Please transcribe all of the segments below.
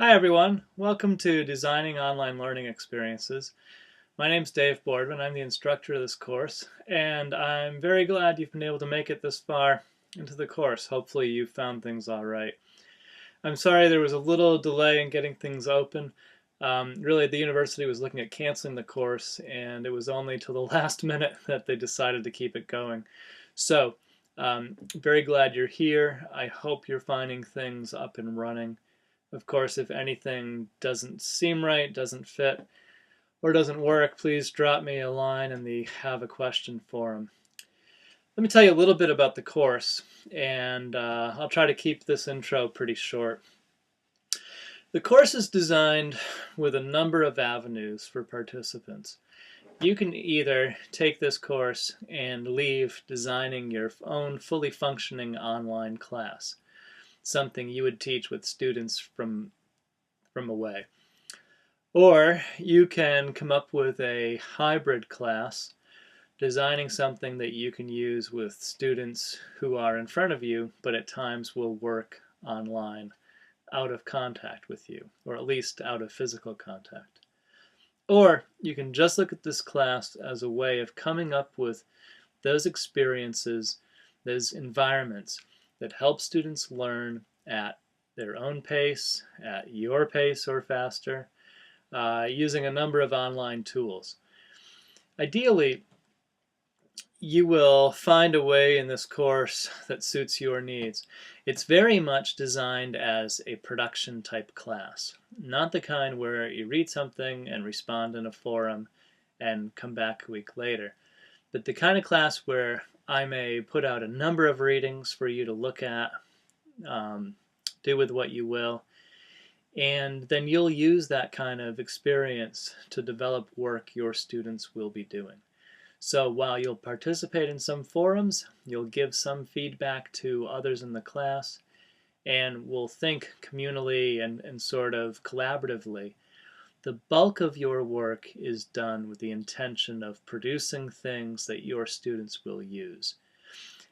Hi everyone, welcome to Designing Online Learning Experiences. My name's Dave Boardman, I'm the instructor of this course, and I'm very glad you've been able to make it this far into the course. Hopefully you found things all right. I'm sorry there was a little delay in getting things open. Really, the university was looking at canceling the course, and it was only till the last minute that they decided to keep it going. So, very glad you're here. I hope you're finding things up and running. Of course, if anything doesn't seem right, doesn't fit, or doesn't work, please drop me a line in the Have a Question forum. Let me tell you a little bit about the course, and I'll try to keep this intro pretty short. The course is designed with a number of avenues for participants. You can either take this course and leave designing your own fully functioning online class, something you would teach with students from away. Or you can come up with a hybrid class, designing something that you can use with students who are in front of you, but at times will work online, out of contact with you, or at least out of physical contact. Or you can just look at this class as a way of coming up with those experiences, those environments that help students learn at their own pace, at your pace or faster, using a number of online tools. Ideally, you will find a way in this course that suits your needs. It's very much designed as a production type class, not the kind where you read something and respond in a forum and come back a week later, but the kind of class where I may put out a number of readings for you to look at, do with what you will, and then you'll use that kind of experience to develop work your students will be doing. So while you'll participate in some forums, you'll give some feedback to others in the class, and we'll think communally and sort of collaboratively. The bulk of your work is done with the intention of producing things that your students will use.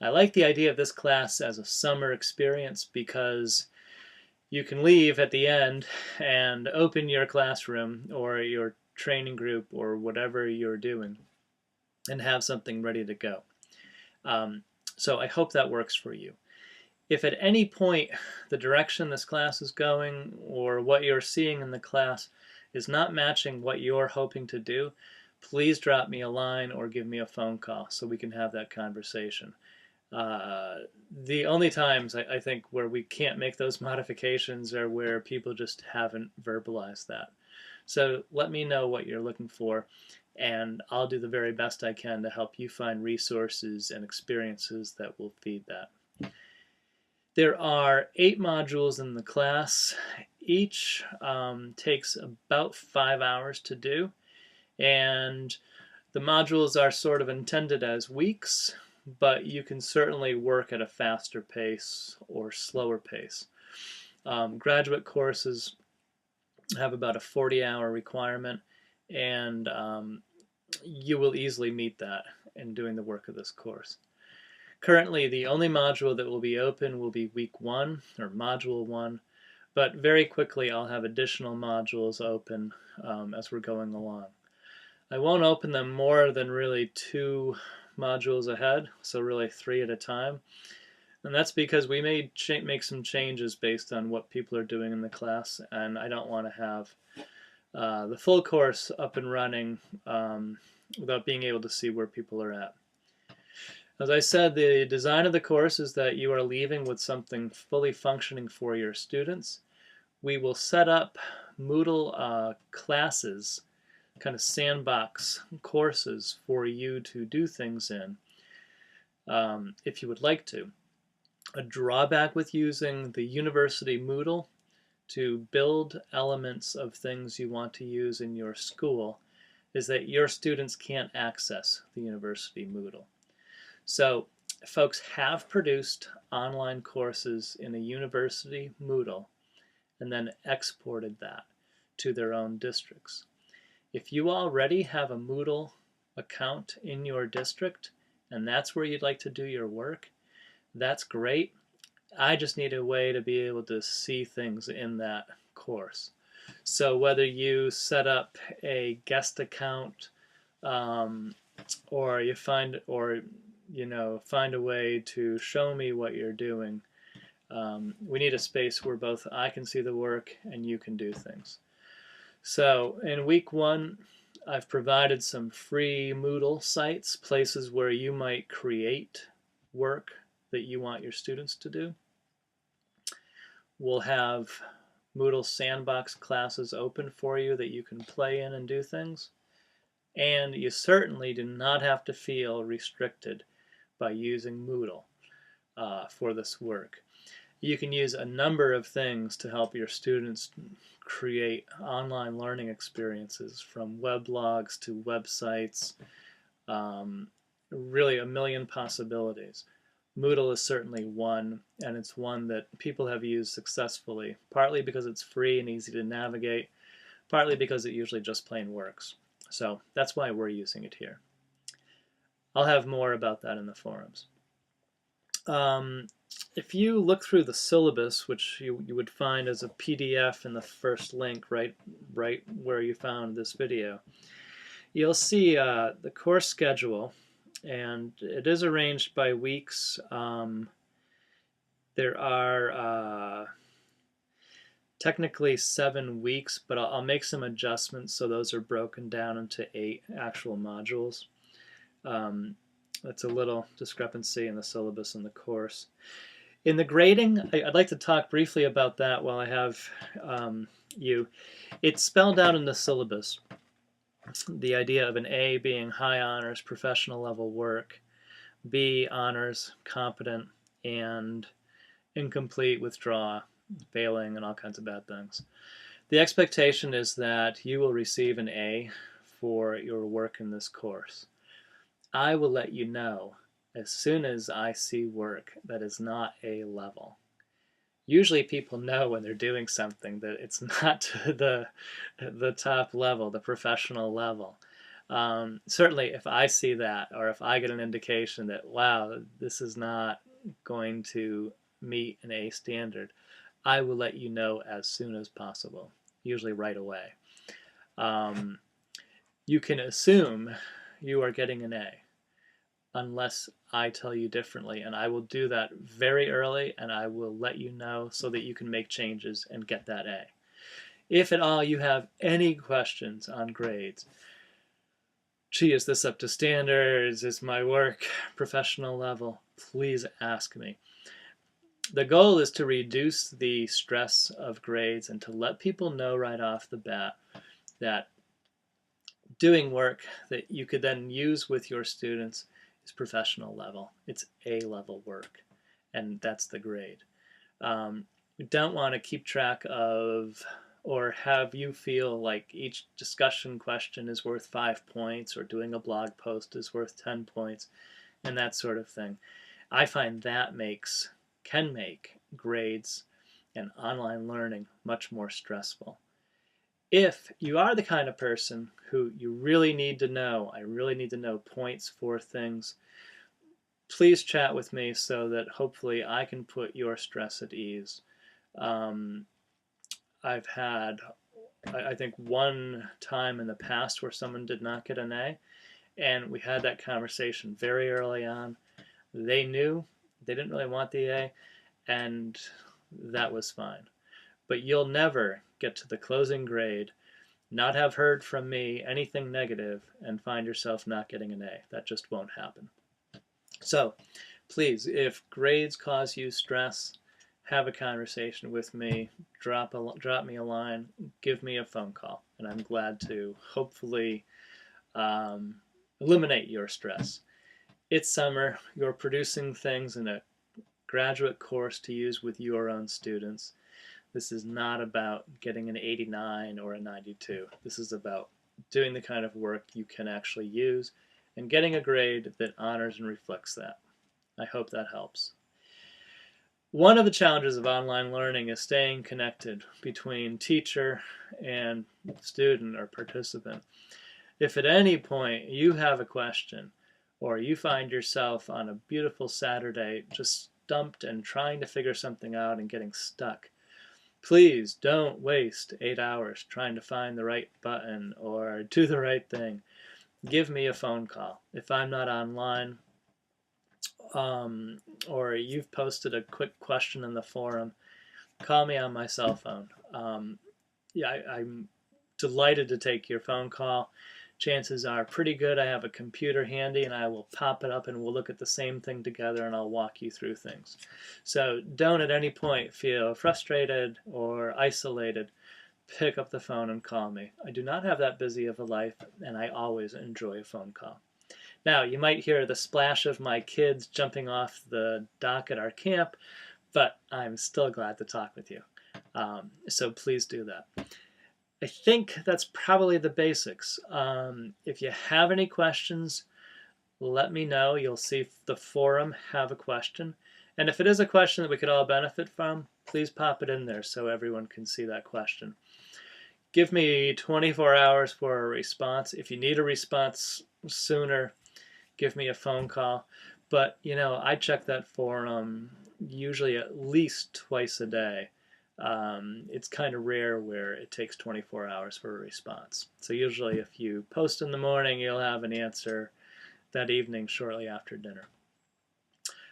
I like the idea of this class as a summer experience because you can leave at the end and open your classroom or your training group or whatever you're doing and have something ready to go. So I hope that works for you. If at any point the direction this class is going or what you're seeing in the class is not matching what you're hoping to do, please drop me a line or give me a phone call so we can have that conversation. The only times I think where we can't make those modifications are where people just haven't verbalized that. So let me know what you're looking for, and I'll do the very best I can to help you find resources and experiences that will feed that. There are 8 modules in the class. Each takes about 5 hours to do, and the modules are sort of intended as weeks, but you can certainly work at a faster pace or slower pace. Graduate courses have about a 40-hour requirement, and you will easily meet that in doing the work of this course. Currently, the only module that will be open will be week 1, or module 1, but very quickly I'll have additional modules open as we're going along. I won't open them more than really 2 modules ahead, so really 3 at a time. And that's because we may make some changes based on what people are doing in the class, and I don't want to have the full course up and running without being able to see where people are at. As I said, the design of the course is that you are leaving with something fully functioning for your students. We will set up Moodle classes, kind of sandbox courses for you to do things in if you would like to. A drawback with using the university Moodle to build elements of things you want to use in your school is that your students can't access the university Moodle. So folks have produced online courses in a university Moodle and then exported that to their own districts. If you already have a Moodle account in your district and that's where you'd like to do your work, that's great. I just need a way to be able to see things in that course. So whether you set up a guest account, um, or you find, or find a way to show me what you're doing, we need a space where both I can see the work and you can do things. So in week one, I've provided some free Moodle sites, places where you might create work that you want your students to do. We'll have Moodle sandbox classes open for you that you can play in and do things. And you certainly do not have to feel restricted by using Moodle for this work. You can use a number of things to help your students create online learning experiences, from weblogs to websites, really a million possibilities. Moodle is certainly one, and it's one that people have used successfully, partly because it's free and easy to navigate, partly because it usually just plain works. So that's why we're using it here. I'll have more about that in the forums. If you look through the syllabus, which you would find as a PDF in the first link right where you found this video, you'll see the course schedule, and it is arranged by weeks. There are technically 7 weeks, but I'll make some adjustments so those are broken down into 8 actual modules. That's a little discrepancy in the syllabus and the course. In the grading, I'd like to talk briefly about that while I have you. It's spelled out in the syllabus, the idea of an A being high honors, professional level work, B honors, competent, and incomplete, withdraw, failing, and all kinds of bad things. The expectation is that you will receive an A for your work in this course. I will let you know as soon as I see work that is not A level. Usually people know when they're doing something that it's not to the top level, the professional level. Certainly if I see that, or if I get an indication that, wow, this is not going to meet an A standard, I will let you know as soon as possible, usually right away. You can assume you are getting an A unless I tell you differently, and I will do that very early, and I will let you know so that you can make changes and get that A. If at all you have any questions on grades, gee, is this up to standards? Is my work professional level? Please ask me. The goal is to reduce the stress of grades and to let people know right off the bat that doing work that you could then use with your students is professional level. It's A level work, and that's the grade. We don't want to keep track of or have you feel like each discussion question is worth 5 points, or doing a blog post is worth 10 points, and that sort of thing. I find that can make grades and online learning much more stressful. If you are the kind of person who you really need to know, I really need to know points for things, please chat with me so that hopefully I can put your stress at ease. I've had, I think, one time in the past where someone did not get an A, and we had that conversation very early on. They knew they didn't really want the A, and that was fine. But you'll never get to the closing grade, not have heard from me anything negative, and find yourself not getting an A. That just won't happen. So please, if grades cause you stress, have a conversation with me, drop me a line, give me a phone call, and I'm glad to hopefully eliminate your stress. It's summer, you're producing things in a graduate course to use with your own students. This is not about getting an 89 or a 92. This is about doing the kind of work you can actually use and getting a grade that honors and reflects that. I hope that helps. One of the challenges of online learning is staying connected between teacher and student or participant. If at any point you have a question, or you find yourself on a beautiful Saturday just stumped and trying to figure something out and getting stuck, please don't waste 8 hours trying to find the right button or do the right thing. Give me a phone call. If I'm not online, or you've posted a quick question in the forum, call me on my cell phone. Yeah, I'm delighted to take your phone call. Chances are pretty good I have a computer handy and I will pop it up and we'll look at the same thing together and I'll walk you through things. So don't at any point feel frustrated or isolated. Pick up the phone and call me. I do not have that busy of a life and I always enjoy a phone call. Now, you might hear the splash of my kids jumping off the dock at our camp, but I'm still glad to talk with you. So please do that. I think that's probably the basics. If you have any questions, let me know. You'll see the forum have a question. And if it is a question that we could all benefit from, please pop it in there so everyone can see that question. Give me 24 hours for a response. If you need a response sooner, give me a phone call. But, you know, I check that forum usually at least twice a day. It's kind of rare where it takes 24 hours for a response. So usually if you post in the morning, you'll have an answer that evening shortly after dinner.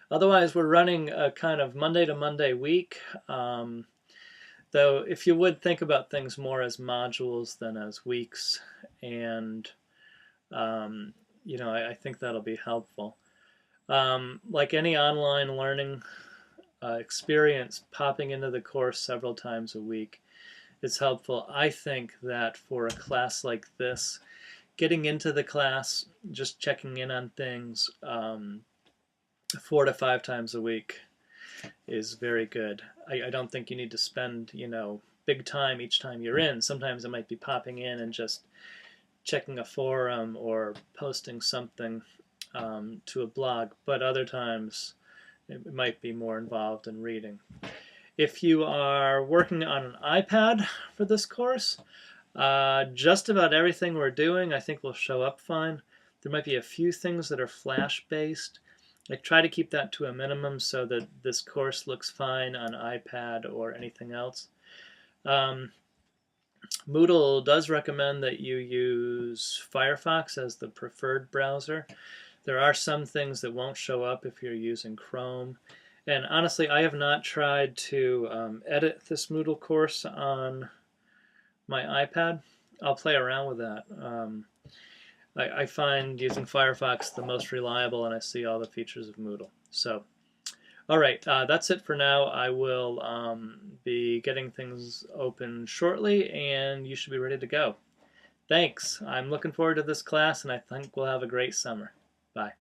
Otherwise, we're running a kind of Monday to Monday week. Though if you would think about things more as modules than as weeks, and you know, I think that'll be helpful. Like any online learning experience, popping into the course several times a week is helpful. I think that for a class like this, getting into the class, just checking in on things 4 to 5 times a week is very good. I don't think you need to spend, you know, big time each time you're in. Sometimes it might be popping in and just checking a forum or posting something to a blog, but other times it might be more involved in reading. If you are working on an iPad for this course, just about everything we're doing I think will show up fine. There might be a few things that are Flash-based. I try to keep that to a minimum so that this course looks fine on iPad or anything else. Moodle does recommend that you use Firefox as the preferred browser. There are some things that won't show up if you're using Chrome. And honestly, I have not tried to edit this Moodle course on my iPad. I'll play around with that. I find using Firefox the most reliable, and I see all the features of Moodle. So, all right, that's it for now. I will be getting things open shortly, and you should be ready to go. Thanks. I'm looking forward to this class, and I think we'll have a great summer. Bye.